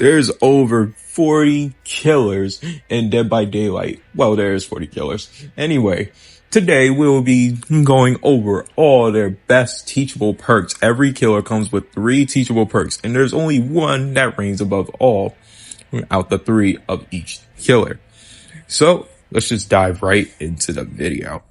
There's over 40 killers in Dead by Daylight. Well, there's 40 killers. Anyway, today we'll be going over all their best teachable perks. Every killer comes with 3 teachable perks, and there's only one that reigns above all out the 3 of each killer. So let's just dive right into the video.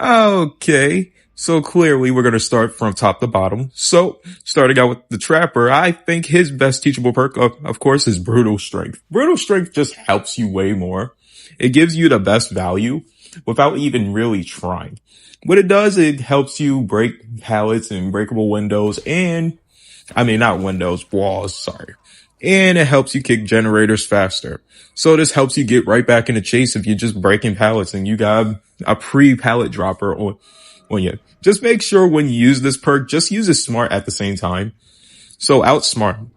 Okay, so clearly we're going to start from top to bottom. So starting out with the Trapper, I think his best teachable perk, of course, is Brutal Strength. Brutal Strength just helps you way more. It gives you the best value without even really trying. What it does, it helps you break pallets and breakable windows not windows, walls, sorry. And it helps you kick generators faster. So this helps you get right back in the chase if you're just breaking pallets and you got a pre-pallet dropper on you. Just make sure when you use this perk, just use it smart at the same time. So outsmart.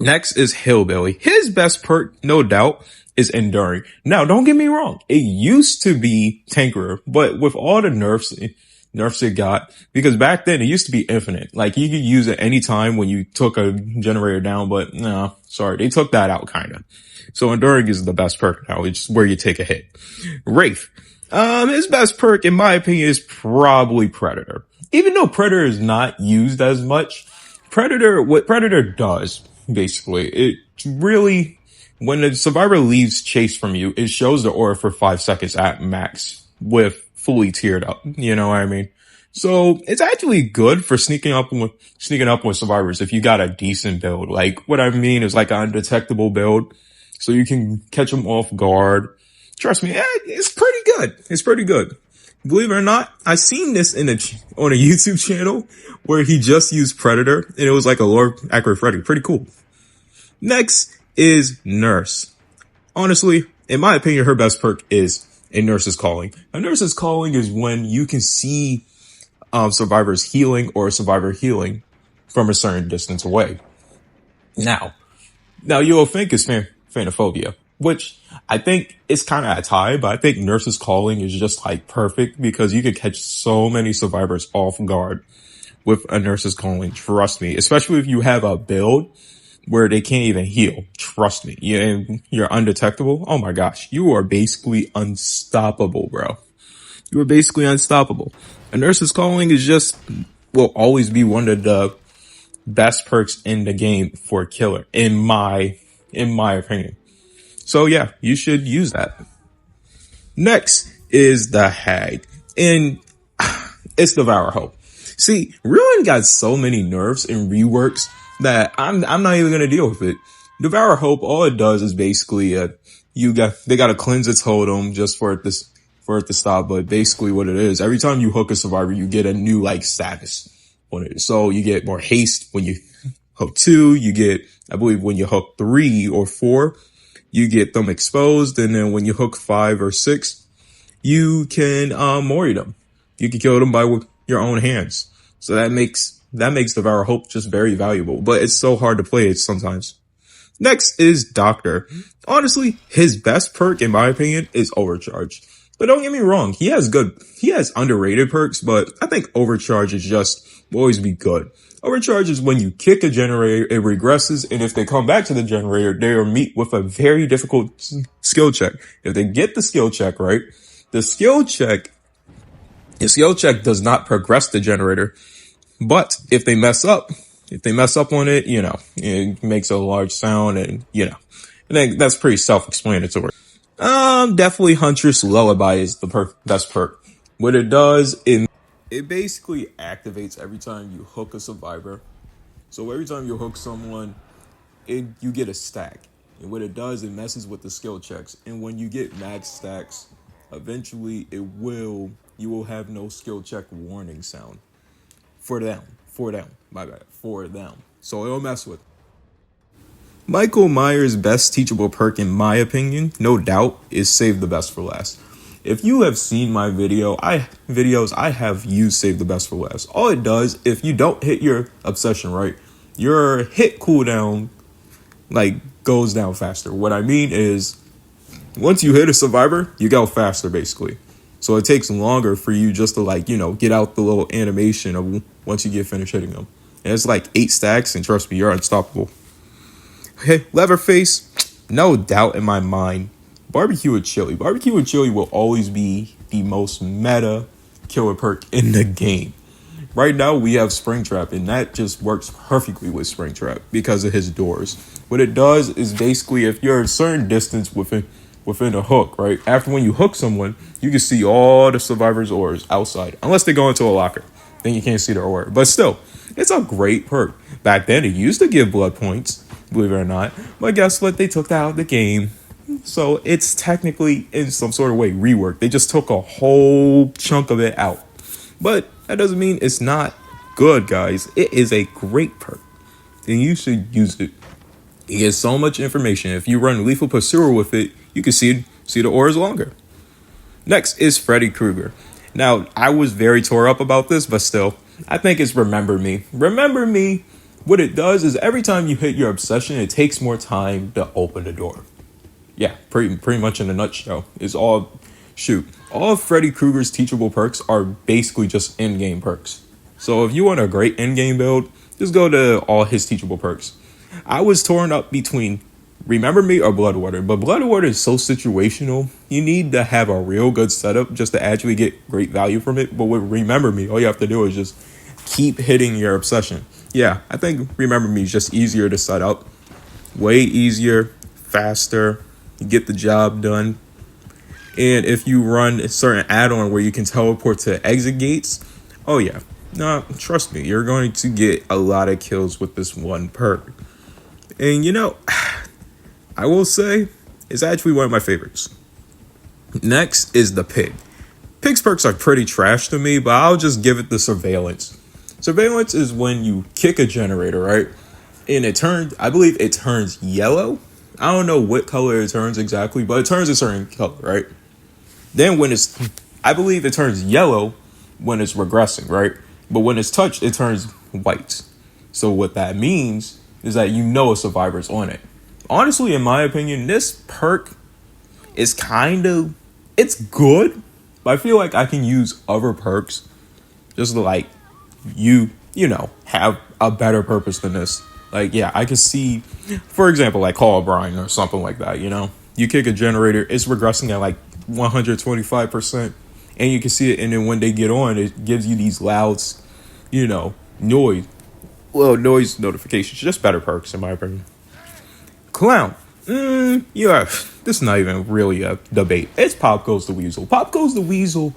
Next is Hillbilly. His best perk, no doubt, is Enduring. Now, don't get me wrong. It used to be Tankerer, but with all the nerfs it got, because back then it used to be infinite. Like you could use it anytime when you took a generator down, but no, sorry, they took that out kinda. So Enduring is the best perk now. It's where you take a hit. Wraith. His best perk, in my opinion, is probably Predator. Even though Predator is not used as much, what Predator does, basically, it really, when the survivor leaves chase from you, it shows the aura for 5 seconds at max with fully tiered up. You know what I mean? So it's actually good for sneaking up with survivors if you got a decent build. Like what I mean is like an undetectable build, so you can catch them off guard. Trust me, it's pretty good. It's pretty good. Believe it or not, I seen this on a YouTube channel where he just used Predator, and it was like a Lord Accurate Freddy. Pretty cool. Next is Nurse. Honestly, in my opinion, her best perk is a Nurse's Calling. A Nurse's Calling is when you can see survivors healing or a survivor healing from a certain distance away. Now you'll think it's Phanophobia, which I think is kind of a tie, but I think Nurse's Calling is just like perfect because you could catch so many survivors off guard with a Nurse's Calling. Trust me, especially if you have a build where they can't even heal. Trust me, you're undetectable. Oh my gosh, you are basically unstoppable, bro. You are basically unstoppable. A Nurse's Calling will always be one of the best perks in the game for a killer, in my opinion. So yeah, you should use that. Next is the Hag, and it's Devour Hope. See, Ruin got so many nerfs and reworks that I'm not even gonna deal with it. Devour Hope, all it does is basically they gotta cleanse its totem just for it to stop. But basically what it is, every time you hook a survivor, you get a new like status on it. So you get more haste when you hook 2, you get, I believe when you hook 3 or 4, you get them exposed, and then when you hook 5 or 6, you can mori them. You can kill them with your own hands. So that makes Devour Hope just very valuable, but it's so hard to play it sometimes. Next is Doctor. Honestly, his best perk, in my opinion, is Overcharge. But don't get me wrong, he has underrated perks, but I think Overcharge will always be good. Overcharge is when you kick a generator, it regresses, and if they come back to the generator, they are meet with a very difficult skill check. If they get the skill check right, the skill check does not progress the generator. But if they mess up on it, it makes a large sound, and I think that's pretty self-explanatory. Definitely Huntress Lullaby is the best perk. What it does, it basically activates every time you hook a survivor. So every time you hook someone, you get a stack. And what it does, it messes with the skill checks. And when you get max stacks, eventually you will have no skill check warning sound. For them. So it'll mess with. Michael Myers' best teachable perk, in my opinion, no doubt, is Save the Best for Last. If you have seen my videos, I have used Save the Best for Last. All it does, if you don't hit your obsession right, your hit cooldown goes down faster. What I mean is, once you hit a survivor, you go faster basically. So it takes longer for you just to get out the little animation of once you get finished hitting them. And it's 8 stacks, and trust me, you're unstoppable. Hey, Leatherface, no doubt in my mind, barbecue with chili. Barbecue with chili will always be the most meta killer perk in the game. Right now we have Springtrap, and that just works perfectly with Springtrap because of his doors. What it does is basically if you're a certain distance within a hook, right? After when you hook someone, you can see all the survivors' ores outside, unless they go into a locker. Then you can't see their ore. But still, it's a great perk. Back then, it used to give blood points, believe it or not. But guess what? They took that out of the game. So it's technically, in some sort of way, reworked. They just took a whole chunk of it out. But that doesn't mean it's not good, guys. It is a great perk, and you should use it. You get so much information. If you run Lethal Pursuer with it, you can see the ores longer. Next is Freddy Krueger. Now, I was very tore up about this, but still, I think it's Remember Me. Remember Me, what it does is every time you hit your obsession, it takes more time to open the door. Yeah, pretty much in a nutshell. It's all of Freddy Krueger's teachable perks are basically just in-game perks. So if you want a great in-game build, just go to all his teachable perks. I was torn up between Remember Me or Bloodwater, but Bloodwater is so situational. You need to have a real good setup just to actually get great value from it. But with Remember Me, all you have to do is just keep hitting your obsession. Yeah, I think Remember Me is just easier to set up. Way easier, faster, you get the job done. And if you run a certain add-on where you can teleport to exit gates, oh yeah, no, trust me, you're going to get a lot of kills with this one perk. And you know, I will say, it's actually one of my favorites. Next is the Pig. Pig's perks are pretty trash to me, but I'll just give it the Surveillance. Surveillance is when you kick a generator, right? And I believe it turns yellow. I don't know what color it turns exactly, but it turns a certain color, right? Then I believe it turns yellow when it's regressing, right? But when it's touched, it turns white. So what that means is that you know a survivor's on it. Honestly, in my opinion, this perk is it's good, but I feel like I can use other perks just to like, you know, have a better purpose than this. Like, yeah, I could see, for example, like Call of Brine or something like that, you know? You kick a generator, it's regressing at like 125%, and you can see it, and then when they get on, it gives you these loud, you know, noise notifications. Just better perks, in my opinion. Clown. Yeah, this is not even really a debate. It's Pop Goes the Weasel. Pop Goes the Weasel,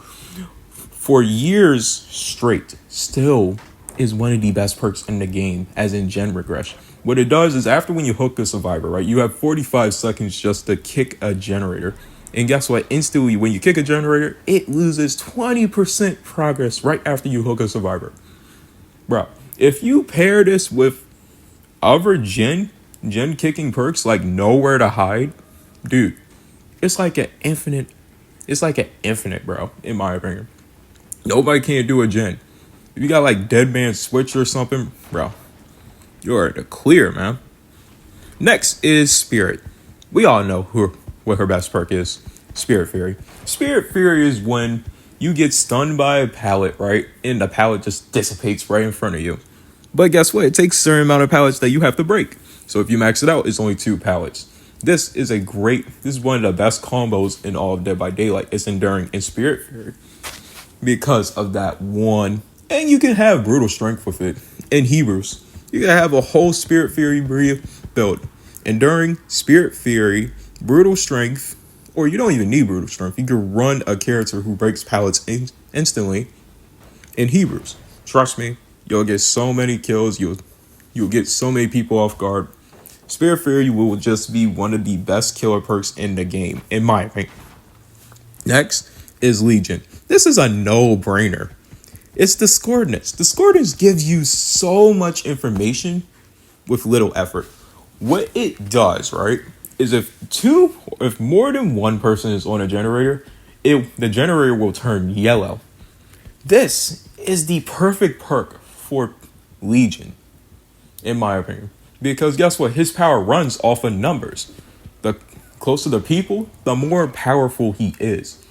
for years straight, still is one of the best perks in the game, as in gen regress. What it does is after when you hook a survivor, right, you have 45 seconds just to kick a generator. And guess what? Instantly, when you kick a generator, it loses 20% progress right after you hook a survivor. Bro, if you pair this with other gen kicking perks like Nowhere to Hide, dude, it's like an infinite, bro, in my opinion. Nobody can do a gen. If you got like Dead Man Switch or something, bro, you're the clear, man. Next is Spirit. We all know what her best perk is. Spirit Fury. Spirit Fury is when you get stunned by a pallet, right? And the pallet just dissipates right in front of you. But guess what? It takes a certain amount of pallets that you have to break. So if you max it out, it's only 2 pallets. This is one of the best combos in all of Dead by Daylight. It's Enduring and Spirit Fury because of that one. And you can have Brutal Strength with it. In Hebrews, you can have a whole Spirit Fury build. Enduring, Spirit Fury, Brutal Strength, or you don't even need Brutal Strength. You can run a character who breaks pallets instantly in Hebrews. Trust me, you'll get so many kills. You'll get so many people off guard. Spirit Fury will just be one of the best killer perks in the game, in my opinion. Next is Legion. This is a no-brainer. It's Discordance. Discordance gives you so much information with little effort. What it does, right, is if more than one person is on a generator, the generator will turn yellow. This is the perfect perk for Legion, in my opinion. Because guess what? His power runs off of numbers. The closer the people, the more powerful he is.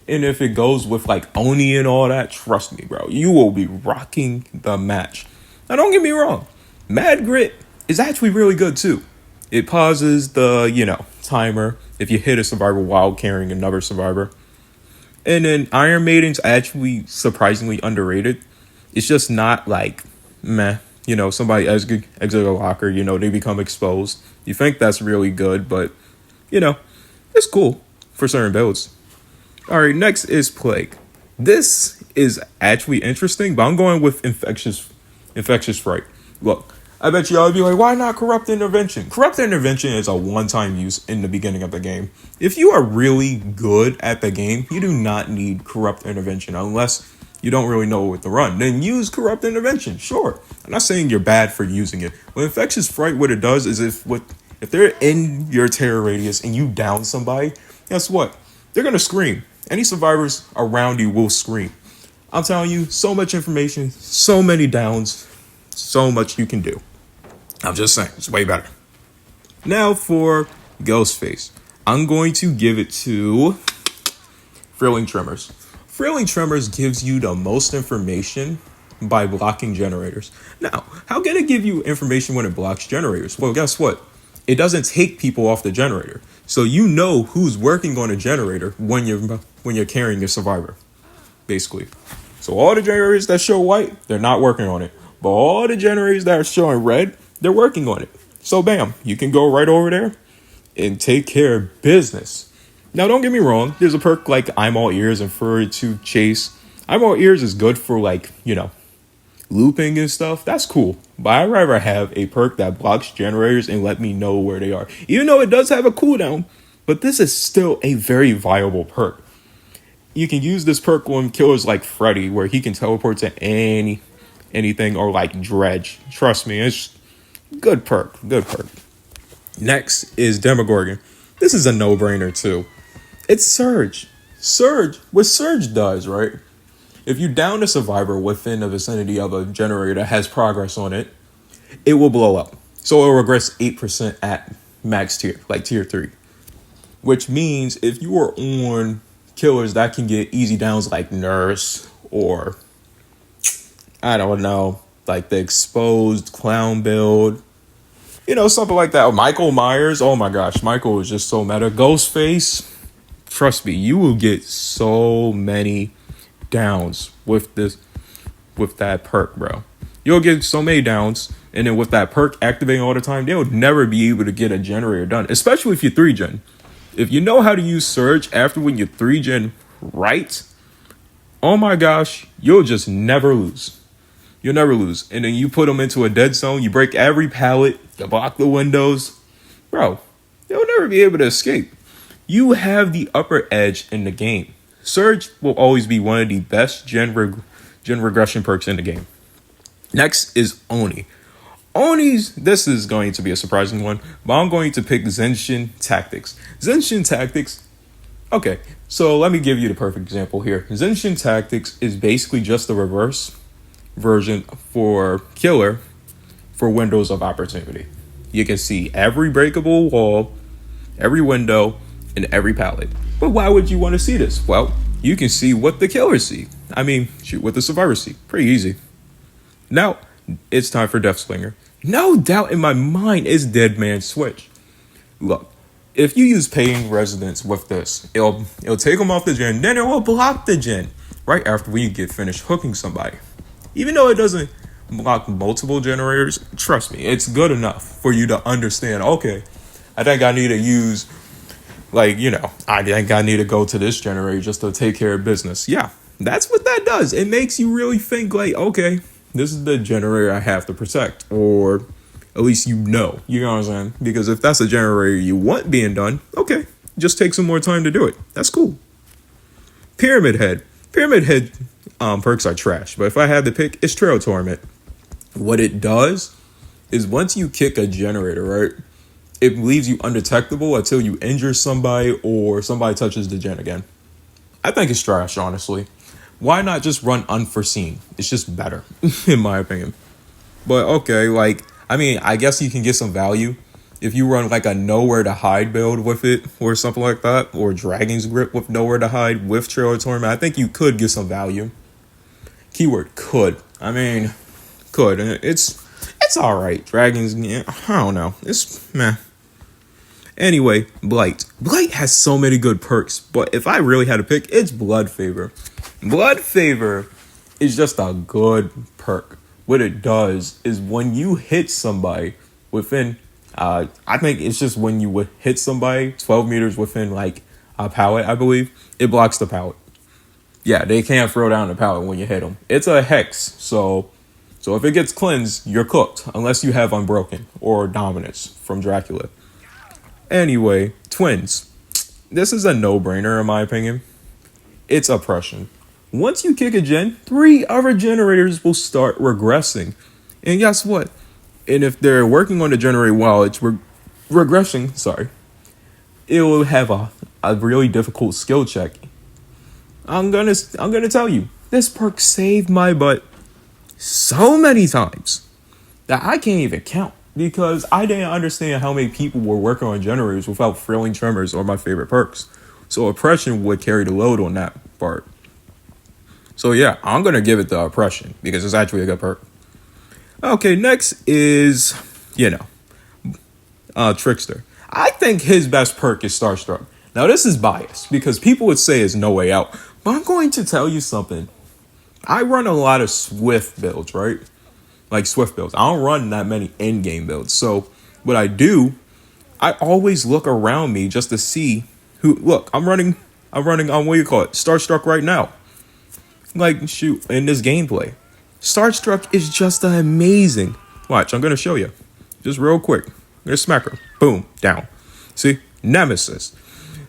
And if it goes with like Oni and all that, trust me, bro, you will be rocking the match. Now, don't get me wrong. Mad Grit is actually really good too. It pauses the, timer if you hit a survivor while carrying another survivor. And then Iron Maiden's actually surprisingly underrated. It's just not like, meh. Somebody exit a locker, they become exposed. You think that's really good, but, it's cool for certain builds. All right, next is Plague. This is actually interesting, but I'm going with Infectious Fright. Look, I bet y'all would be like, why not Corrupt Intervention? Corrupt Intervention is a one-time use in the beginning of the game. If you are really good at the game, you do not need Corrupt Intervention unless you don't really know what to run. Then use Corrupt Intervention, sure. I'm not saying you're bad for using it. But Infectious Fright, what it does is if they're in your terror radius and you down somebody, guess what? They're going to scream. Any survivors around you will scream. I'm telling you, so much information, so many downs, so much you can do. I'm just saying, it's way better. Now for Ghostface. I'm going to give it to Thrilling Tremors. Thrilling Tremors gives you the most information by blocking generators. Now, how can it give you information when it blocks generators? Well, guess what? It doesn't take people off the generator. So you know who's working on a generator when you're carrying your survivor, basically. So all the generators that show white, they're not working on it. But all the generators that are showing red, they're working on it. So bam, you can go right over there and take care of business. Now, don't get me wrong. There's a perk like I'm All Ears and Furry to Chase. I'm All Ears is good for looping and stuff. That's cool. But I'd rather have a perk that blocks generators and let me know where they are. Even though it does have a cooldown, but this is still a very viable perk. You can use this perk on killers like Freddy, where he can teleport to anything, or like Dredge. Trust me, it's good perk. Next is Demogorgon. This is a no-brainer too. It's Surge. What Surge does, right? If you down a survivor within the vicinity of a generator that has progress on it, it will blow up. So it will regress 8% at max tier, like tier 3. Which means if you are on killers that can get easy downs like Nurse or, I don't know, like the exposed clown build, something like that. Michael Myers, oh my gosh, Michael is just so meta. Ghostface, trust me, you will get so many downs with that perk, bro. You'll get so many downs, and then with that perk activating all the time, they'll never be able to get a generator done, especially if you're 3-gen. If you know how to use Surge after when you're 3-gen right, oh my gosh, you'll just never lose. You'll never lose. And then you put them into a dead zone, you break every pallet, you block the windows. Bro, they'll never be able to escape. You have the upper edge in the game. Surge will always be one of the best gen regression perks in the game. Next is Oni. This is going to be a surprising one, but I'm going to pick Zenshin Tactics. Zenshin Tactics, okay, so let me give you the perfect example here. Zenshin Tactics is basically just the reverse version for Killer for windows of opportunity. You can see every breakable wall, every window, and every pallet. But why would you want to see this? Well, you can see what the killers see. Shoot what the survivors see. Pretty easy. Now, it's time for Deathslinger. No doubt in my mind is Dead Man Switch. Look, if you use Paying Residents with this, it'll take them off the gen, then it will block the gen right after we get finished hooking somebody. Even though it doesn't block multiple generators, trust me, it's good enough for you to understand, okay, I think I need to use, I think I need to go to this generator just to take care of business. Yeah, that's what that does. It makes you really think okay, this is the generator I have to protect, or at least you know what I'm saying? Because if that's a generator you want being done, okay, just take some more time to do it. That's cool. Pyramid Head perks are trash, but if I had to pick, it's Trail Torment. What it does is once you kick a generator, right, it leaves you undetectable until you injure somebody or somebody touches the gen again. I think it's trash, honestly. Why not just run Unforeseen? It's just better, in my opinion. But okay, I guess you can get some value if you run a Nowhere to Hide build with it or something like that, or Dragon's Grip with Nowhere to Hide with Trail Torment. I think you could get some value. Keyword could. Could. It's all right. Dragons, yeah, I don't know. It's meh. Anyway, Blight. Blight has so many good perks, but if I really had to pick, it's Blood Favor. Blood Favor is just a good perk. What it does is when you hit somebody within, I think it's just when you would hit somebody 12 meters within like a pallet, I believe, it blocks the pallet. Yeah, they can't throw down the pallet when you hit them. It's a hex, so if it gets cleansed, you're cooked, unless you have Unbroken or Dominance from Dracula. Anyway, twins. This is a no-brainer in my opinion. It's oppression. Once you kick a gen, 3 other generators will start regressing. And guess what? And if they're working on the generator while it's regressing, it will have a really difficult skill check. I'm gonna tell you, this perk saved my butt so many times that I can't even count, because I didn't understand how many people were working on generators without Thrilling Tremors or my favorite perks. So oppression would carry the load on that part. So yeah, I'm gonna give it the oppression because it's actually a good perk. Okay, next is, Trickster. I think his best perk is Starstruck. Now this is biased because people would say it's No Way Out, but I'm going to tell you something. I run a lot of Swift builds, right? Like Swift builds. I don't run that many in-game builds. So what I do, I always look around me just to see who. Look, I'm running on Starstruck right now. Like, shoot, in this gameplay. Starstruck is just amazing. Watch, I'm going to show you. Just real quick. I'm going to smack her. Boom, down. See? Nemesis.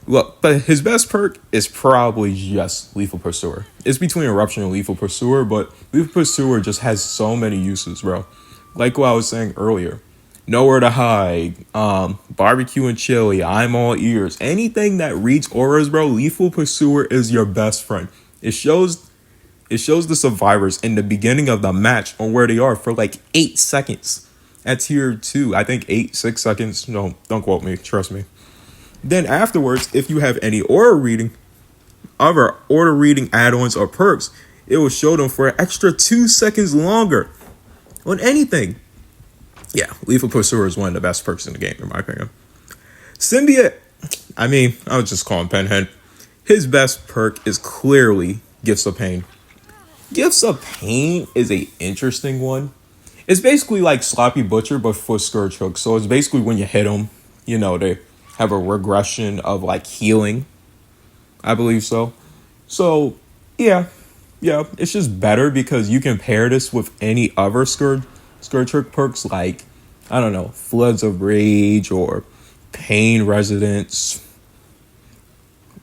Look, but his best perk is probably just Lethal Pursuer. It's between Eruption and Lethal Pursuer, but Lethal Pursuer just has so many uses, bro. Like what I was saying earlier. Nowhere to Hide, Barbecue and Chili, I'm All Ears. Anything that reads auras, bro, Lethal Pursuer is your best friend. It shows the survivors in the beginning of the match on where they are for like 8 seconds. At tier 2, I think 6 seconds. No, don't quote me, trust me. Then afterwards, if you have any other order reading add-ons or perks, it will show them for an extra 2 seconds longer on anything. Yeah, Lethal Pursuer is one of the best perks in the game, in my opinion. Symbia, I would just call him Penhead. His best perk is clearly Gifts of Pain. Gifts of Pain is a interesting one. It's basically like Sloppy Butcher, but for Scourge Hook. So it's basically when you hit them, they have a regression of like healing. I believe so. So, yeah, it's just better because you can pair this with any other Scourge Hook perks like, I don't know, Floods of Rage or Pain Residence.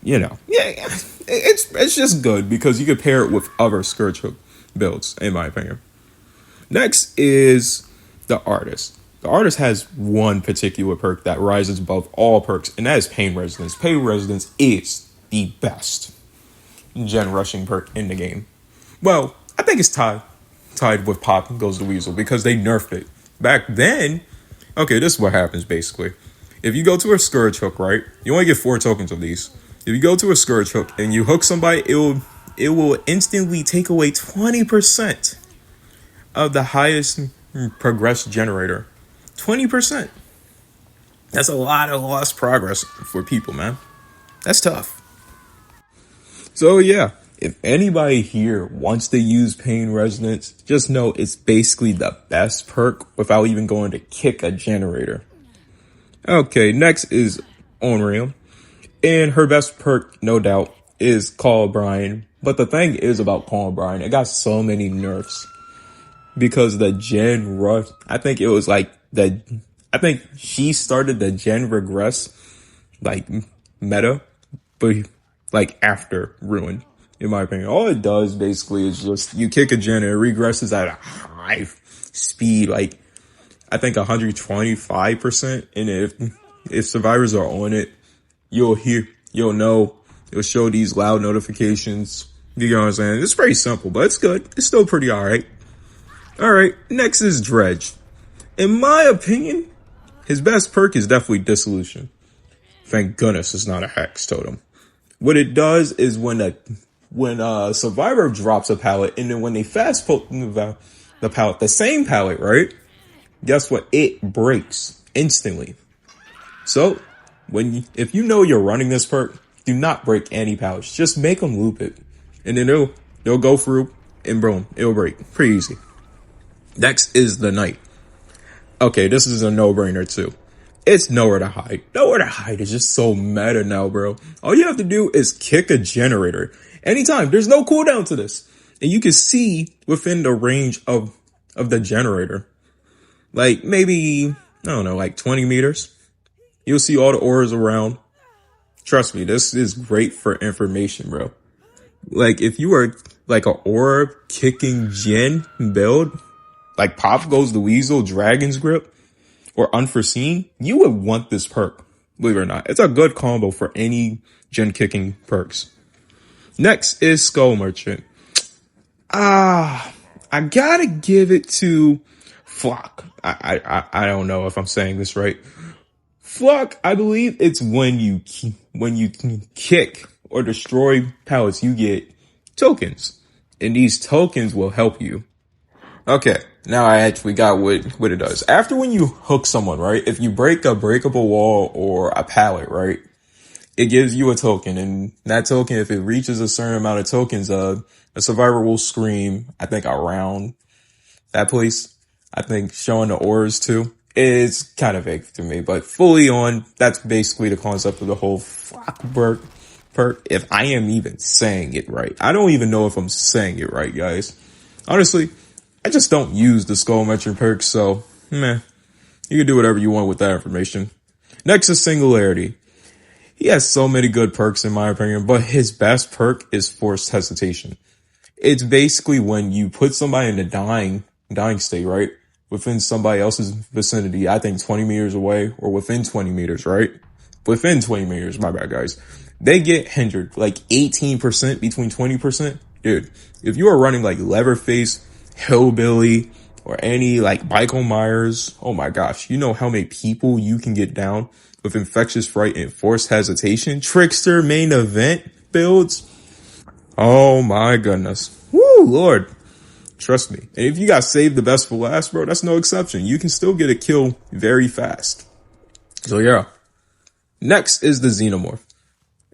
It's just good because you can pair it with other Scourge Hook builds, in my opinion. Next is the Artist. The Artist has one particular perk that rises above all perks, and that is Pain Resonance. Pain Resonance is the best gen rushing perk in the game. Well, I think it's tied with Pop Goes the Weasel because they nerfed it. Back then, okay, this is what happens basically. If you go to a Scourge Hook, right, you only get 4 tokens of these. If you go to a Scourge Hook and you hook somebody, it will instantly take away 20% of the highest progress generator. 20%. That's a lot of lost progress for people, man. That's tough. So yeah, if anybody here wants to use Pain Resonance, just know it's basically the best perk without even going to kick a generator. Okay, next is Onreal. And her best perk, no doubt, is Call Brian. But the thing is about Call Brian, it got so many nerfs. Because the gen rush, I think she started the gen regress, like, meta, but, like, after Ruin, in my opinion. All it does, basically, is just, you kick a gen and it regresses at a high speed, like, I think 125%, and if survivors are on it, you'll know, it'll show these loud notifications, you know what I'm saying? It's pretty simple, but it's good. It's still pretty alright. Alright, next is Dredge. In my opinion, his best perk is definitely Dissolution. Thank goodness it's not a Hex Totem. What it does is when a survivor drops a pallet, and then when they fast poke the pallet, the same pallet, right? Guess what? It breaks instantly. So, if you know you're running this perk, do not break any pouch. Just make them loop it. And then they'll go through and boom, it'll break. Pretty easy. Next is the Knight. Okay, this is a no-brainer too. It's nowhere to hide. Nowhere to hide is just so meta now, bro. All you have to do is kick a generator. Anytime. There's no cooldown to this. And you can see within the range of the generator. Like maybe, I don't know, like 20 meters. You'll see all the auras around. Trust me, this is great for information, bro. Like if you are like an aura kicking gen build, like Pop Goes the Weasel, Dragon's Grip, or Unforeseen, you would want this perk, believe it or not. It's a good combo for any gen kicking perks. Next is Skull Merchant. I gotta give it to Flock. I don't know if I'm saying this right. Flock, I believe it's when you kick or destroy pallets, you get tokens. And these tokens will help you. Okay, now I actually got what it does. After when you hook someone, right? If you break a breakable wall or a pallet, right? It gives you a token, and that token, if it reaches a certain amount of tokens, a survivor will scream, I think around that place. I think showing the auras too. It's kind of vague to me, but fully on, that's basically the concept of the whole Flock perk. If I am even saying it right. I don't even know if I'm saying it right, guys. Honestly, I just don't use the Skull Merchant perk, so, meh. You can do whatever you want with that information. Next is Singularity. He has so many good perks in my opinion, but his best perk is Forced Hesitation. It's basically when you put somebody in a dying state, right? Within somebody else's vicinity, I think 20 meters away, or within 20 meters, right? Within 20 meters, my bad guys. They get hindered, like 18% between 20%. Dude, if you are running like Leatherface, Hillbilly, or any like Michael Myers, oh my gosh, you know how many people you can get down with Infectious Fright and Forced Hesitation? Trickster main event builds. Oh my goodness. Woo, Lord. Trust me. And if you got saved the best for last, bro, that's no exception. You can still get a kill very fast. So yeah. Next is the Xenomorph.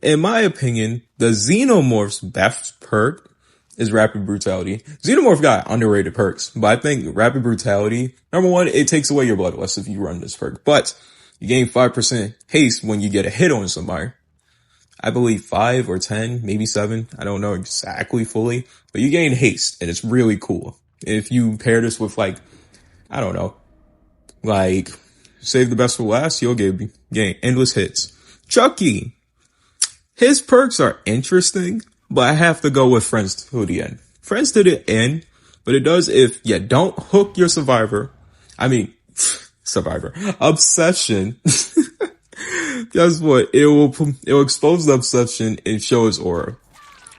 In my opinion, the Xenomorph's best perk is Rapid Brutality. Xenomorph got underrated perks, but I think Rapid Brutality, number one, it takes away your Bloodlust if you run this perk, but you gain 5% haste when you get a hit on somebody. I believe 5 or 10, maybe 7. I don't know exactly fully, but you gain haste and it's really cool. If you pair this with like, I don't know, like save the best for last, you'll gain endless hits. Chucky. His perks are interesting, but I have to go with Friends to the End. Friends to the End, but it does if you don't hook your obsession. Guess what? It will expose the obsession and show his aura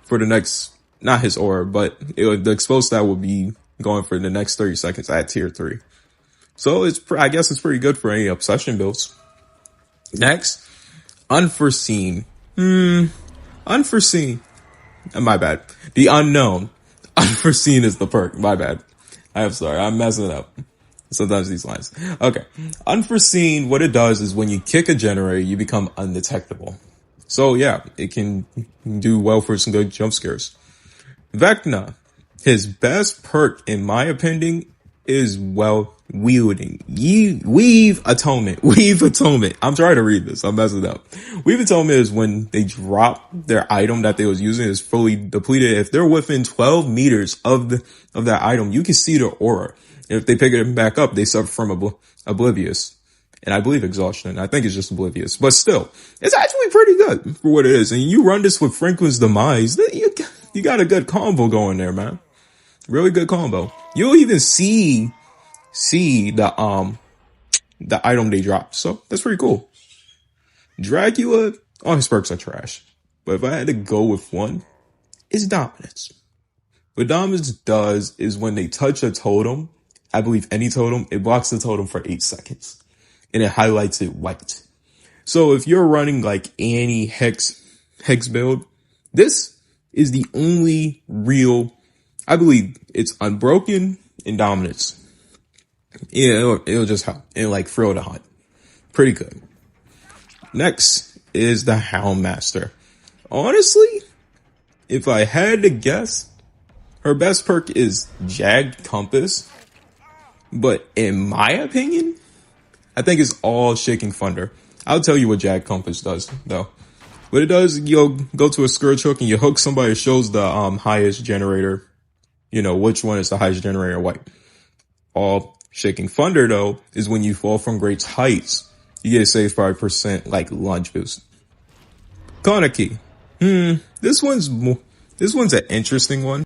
for the next, not his aura, but the exposed stat will be going for the next 30 seconds at tier 3. So I guess it's pretty good for any obsession builds. Next, Unforeseen. Unforeseen. My bad. The Unknown. Unforeseen is the perk. My bad. I'm sorry. I'm messing up. Sometimes these lines. Okay. Unforeseen, what it does is when you kick a generator, you become undetectable. So yeah, it can do well for some good jump scares. Vecna. His best perk, in my opinion, is wielding. Weave Atonement. Weave Atonement. I'm trying to read this. I'm messing up. Weave Atonement is when they drop their item that they was using is fully depleted. If they're within 12 meters of that item, you can see their aura. And if they pick it back up, they suffer from Oblivious. And I believe Exhaustion. I think it's just Oblivious. But still, it's actually pretty good for what it is. And you run this with Franklin's Demise, you got a good combo going there, man. Really good combo. You'll even see the item they dropped. So that's pretty cool. Dracula, all his perks are trash. But if I had to go with one, it's Dominance. What Dominance does is when they touch a totem, I believe any totem, it blocks the totem for 8 seconds. And it highlights it white. So if you're running like any hex build, this is the only real, I believe it's Unbroken and Dominance. Yeah, it'll just help. And like thrill to hunt. Pretty good. Next is the Houndmaster. Honestly, if I had to guess, her best perk is Jagged Compass. But in my opinion, I think it's all Shaking Thunder. I'll tell you what Jagged Compass does, though. What it does, you'll go to a Scourge Hook and you hook somebody. It shows the highest generator. You know, which one is the highest generator white. All Shaking Thunder, though, is when you fall from great heights. You get a 75% like lunge boost. Kaneki. This one's an interesting one.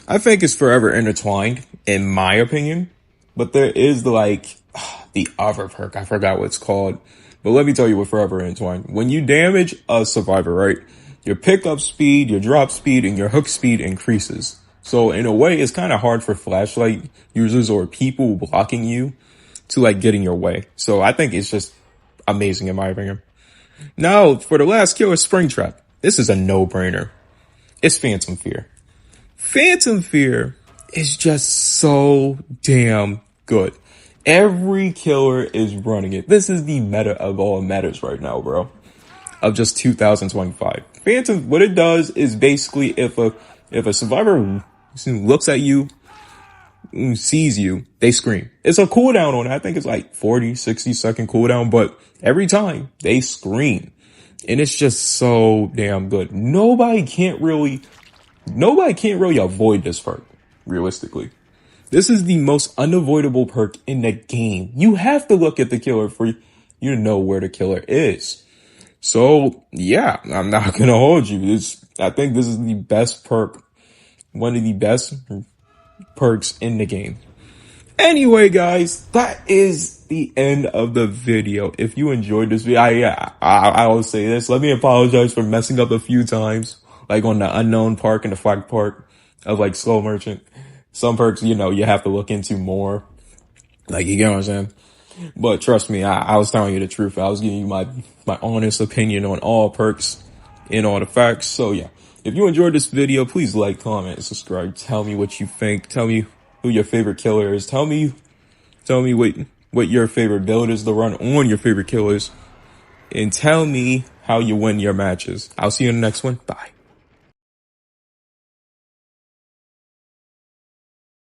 I think it's forever intertwined, in my opinion. But there is the other perk. I forgot what it's called. But let me tell you what forever intertwined. When you damage a survivor, right? Your pickup speed, your drop speed, and your hook speed increases. So in a way, it's kind of hard for flashlight users or people blocking you to get in your way. So I think it's just amazing in my opinion. Now, for the last killer, Springtrap. This is a no-brainer. It's Phantom Fear. Phantom Fear is just so damn good. Every killer is running it. This is the meta of all metas right now, bro. Of just 2025. Phantom, what it does is basically if a survivor looks at you, sees you, they scream. It's a cooldown on it. I think it's 40, 60 second cooldown, but every time they scream. And it's just so damn good. Nobody can't really avoid this perk, realistically. This is the most unavoidable perk in the game. You have to look at the killer for you to know where the killer is. So, yeah, I'm not gonna hold you. I think this is the best perk. One of the best perks in the game. Anyway, guys, that is the end of the video. If you enjoyed this video, I will say this. Let me apologize for messing up a few times. On the unknown park and the flag park of slow merchant. Some perks, you have to look into more. You get what I'm saying? But trust me, I was telling you the truth. I was giving you my honest opinion on all perks and all the facts. So yeah, if you enjoyed this video, please like, comment, and subscribe. Tell me what you think. Tell me who your favorite killer is. Tell me what your favorite build is to run on your favorite killers. And tell me how you win your matches. I'll see you in the next one. Bye.